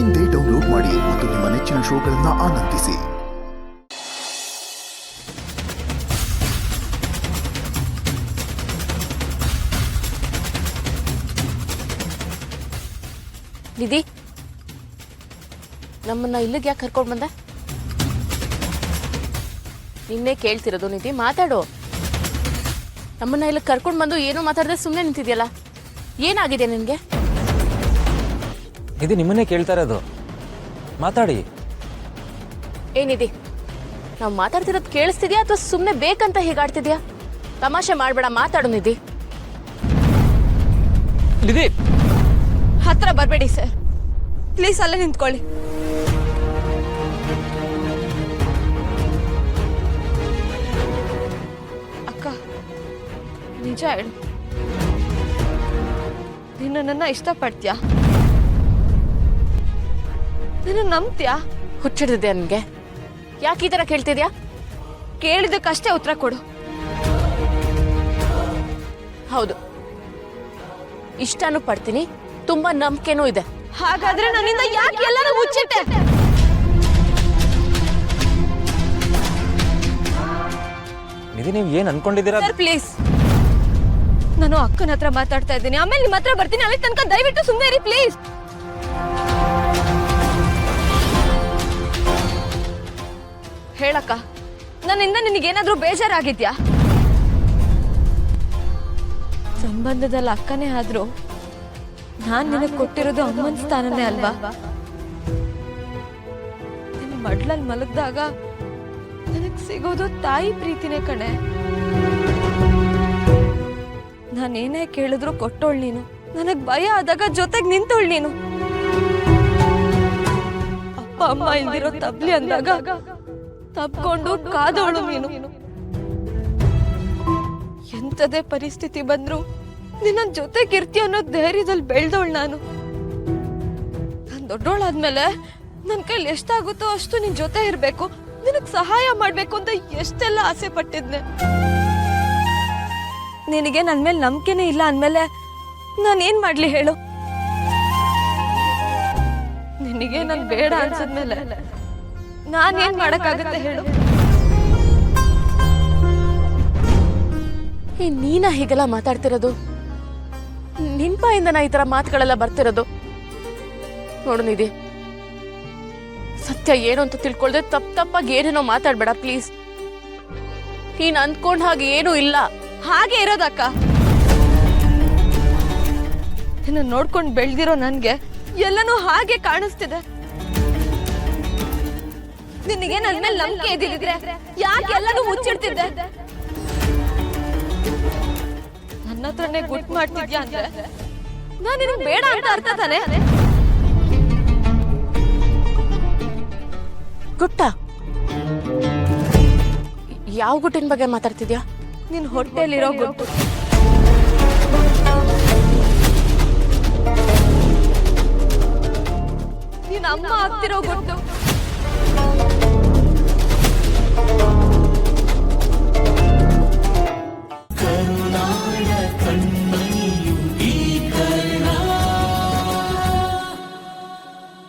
ಇಂದೇ ಡೌನ್ಲೋಡ್ ಮಾಡಿ ಮತ್ತು ನಿಮ್ಮ ನೆಚ್ಚಿನ ಶೋಗಳನ್ನು ಆನಂದಿಸಿ. ನಿಧಿ, ನಮ್ಮನ್ನ ಇಲ್ಲಿಗೆ ಯಾಕೆ ಕರ್ಕೊಂಡು ಬಂದೆ? ನಿನ್ನೆ ಕೇಳ್ತಿರೋದು ನಿಧಿ, ಮಾತಾಡು. ನಮ್ಮನ್ನ ಇಲ್ಲಿ ಕರ್ಕೊಂಡು ಬಂದು ಏನೋ ಮಾತಾಡದೆ ಸುಮ್ಮನೆ ನಿಂತಿದ್ಯಲ್ಲ, ಏನಾಗಿದೆ ನಿನ್ಗೆ? ನಿಧಿ, ನಿಮ್ಮನ್ನೇ ಕೇಳ್ತಾ ಇರೋದು, ಮಾತಾಡಿ. ಏನಿದೆ, ನಾವು ಮಾತಾಡ್ತಿರೋದು ಕೇಳಿಸ್ತಿದ್ಯಾ ಅಥವಾ ಸುಮ್ಮನೆ ಬೇಕಂತ ಹೀಗಾಡ್ತಿದ್ಯಾ? ತಮಾಷೆ ಮಾಡ್ಬೇಡ, ಮಾತಾಡು ನಿಧಿ. ನಿಧಿ, ಹತ್ರ ಬರಬೇಡಿ ಸರ್, ಪ್ಲೀಸ್ ಅಲ್ಲೇ ನಿಂತ್ಕೊಳ್ಳಿ. ಅಕ್ಕ, ನಿಜ ಹೇಳು, ನೀನು ನನ್ನ ಇಷ್ಟಪಡ್ತೀಯಾ? ನೀನು ನಂಬ್ತೀಯಾ? ಹುಚ್ಚಿಡ್ದಿದ್ಯಾ ನಿನ್ಗೆ? ಯಾಕೆ ಈ ಥರ ಕೇಳ್ತಿದ್ಯಾ? ಕೇಳಿದಕ್ಕಷ್ಟೇ ಉತ್ತರ ಕೊಡು. ಹೌದು, ಇಷ್ಟನೂ ಪಡ್ತೀನಿ, ತುಂಬಾ ನಂಬಿಕೆನೂ ಇದೆ. ಹಾಗಾದ್ರೆ ನನ್ನಿಂದ ಯಾಕೆ ಎಲ್ಲರೂ ಮುಚ್ಚಿಟ್ಟೆ? ನಿಧಿ, ನೀವು ಏನ್ ಅನ್ಕೊಂಡಿದ್ದೀರಾ? ಸರ್ ಪ್ಲೀಸ್, ನಾನು ಅಕ್ಕನ ಹತ್ರ ಮಾತಾಡ್ತಾ ಇದ್ದೀನಿ, ಆಮೇಲೆ ನಿಮ್ಮ ಹತ್ರ ಬರ್ತೀನಿ. ಅಲ್ಲಿ ತನಕ ದಯವಿಟ್ಟು ಸುಮ್ಮನೆ ಇರಿ ಪ್ಲೀಸ್. ಹೇಳಕ್ಕ, ನನ್ನಿಂದ ನಿನಗೇನಾದ್ರೂ ಬೇಜಾರಾಗಿದ್ಯಾ? ಸಂಬಂಧದಲ್ಲಿ ಅಕ್ಕನೇ ಆದ್ರೂ ನಾನ್ ನಿನಗೆ ಕೊಟ್ಟಿರೋದು ಅಮ್ಮನ ಸ್ಥಾನನೇ ಅಲ್ವಾ? ನಿನ್ನ ಮಡ್ಲಲ್ಲಿ ಮಲಗ್ದಾಗ ನನಗ್ ಸಿಗೋದು ತಾಯಿ ಪ್ರೀತಿನೇ ಕಣೆ. ನಾನೇನೇ ಕೇಳಿದ್ರು ಕೊಟ್ಟೋಳ್ ನೀನು, ನನಗ್ ಭಯ ಆದಾಗ ಜೊತೆಗ್ ನಿಂತೋಳ್ ನೀನು. ಅಪ್ಪ ಅಮ್ಮ ಇಲ್ದಿರೋ ತಬ್ಲಿ ಅಂದಾಗ ತಪ್ಕೊಂಡು ಕಾದೋಳು ನೀನು. ಎಂತದೇ ಪರಿಸ್ಥಿತಿ ಬಂದ್ರು ನಿನ್ನ ಜೊತೆಗಿರ್ತೀಯ ಅನ್ನೋ ಧೈರ್ಯದಲ್ಲಿ ಬೆಳ್ದವಳು ನಾನು. ದೊಡ್ಡೋಳಾದ್ಮೇಲೆ ನನ್ನ ಕೈಲಿ ಎಷ್ಟಾಗುತ್ತೋ ಅಷ್ಟು ನಿನ್ ಜೊತೆ ಇರ್ಬೇಕು, ನಿನಗ್ ಸಹಾಯ ಮಾಡ್ಬೇಕು ಅಂತ ಎಷ್ಟೆಲ್ಲ ಆಸೆ ಪಟ್ಟಿದ್ನೆ. ನಿನಗೆ ನನ್ ಮೇಲೆ ನಂಬಿಕೆನೇ ಇಲ್ಲ ಅಂದ್ಮೇಲೆ ನಾನೇನ್ ಮಾಡ್ಲಿ ಹೇಳು? ನಿನಗೆ ನನ್ ಬೇಡ ಅನ್ಸದ್ಮೇಲೆ ನಾನೇನ್ ಮಾಡಕ್ಕಾಗತ್ತೆ ಹೇಳು? ನೀನ ಹೀಗೆಲ್ಲ ಮಾತಾಡ್ತಿರೋದು? ನಿನ್ ಬಾಯಿಂದನ ಈ ತರ ಮಾತುಗಳೆಲ್ಲ ಬರ್ತಿರೋದು? ನೋಡು ನಿಧಿ, ಸತ್ಯ ಏನು ಅಂತ ತಿಳ್ಕೊಳ್ದೆ ತಪ್ಪಾಗಿ ಏನೇನೋ ಮಾತಾಡ್ಬೇಡ ಪ್ಲೀಸ್. ನೀನ್ ಅಂದ್ಕೊಂಡ್ ಹಾಗೆ ಏನೂ ಇಲ್ಲ. ಹಾಗೆ ಇರೋದಕ್ಕ. ನಿನ್ನ ನೋಡ್ಕೊಂಡು ಬೆಳ್ದಿರೋ ನನ್ಗೆ ಎಲ್ಲನೂ ಹಾಗೆ ಕಾಣಿಸ್ತಿದೆ. ನಿನಗೆ ನನ್ನ ಮೇಲೆ ನಂಬಿಕೆ ಇದ್ದಿದ್ರೆ ಯಾಕೆ ಎಲ್ಲನೂ ಮುಚ್ಚಿಡ್ತಿದ್ದೆ? ನನ್ನ ಹತ್ರನೇ ಗುಟ್ ಮಾಡ್ತಿದ್ಯಾ ಅಂದ್ರೆ ನಾನು ನಿನಗೆ ಬೇಡ ಅಂತ ಅರ್ಥ ತಾನೆ? ಗುಟ್ಟ? ಯಾವ ಗುಟ್ಟಿನ ಬಗ್ಗೆ ಮಾತಾಡ್ತಿದ್ಯಾ? ನಿನ್ ಹೊಟ್ಟೆಲಿರೋ ಗುಟ್ಟು. ನೀನ್ ಅಮ್ಮ ಆಗ್ತಿರೋ ಗುಟ್ಟು.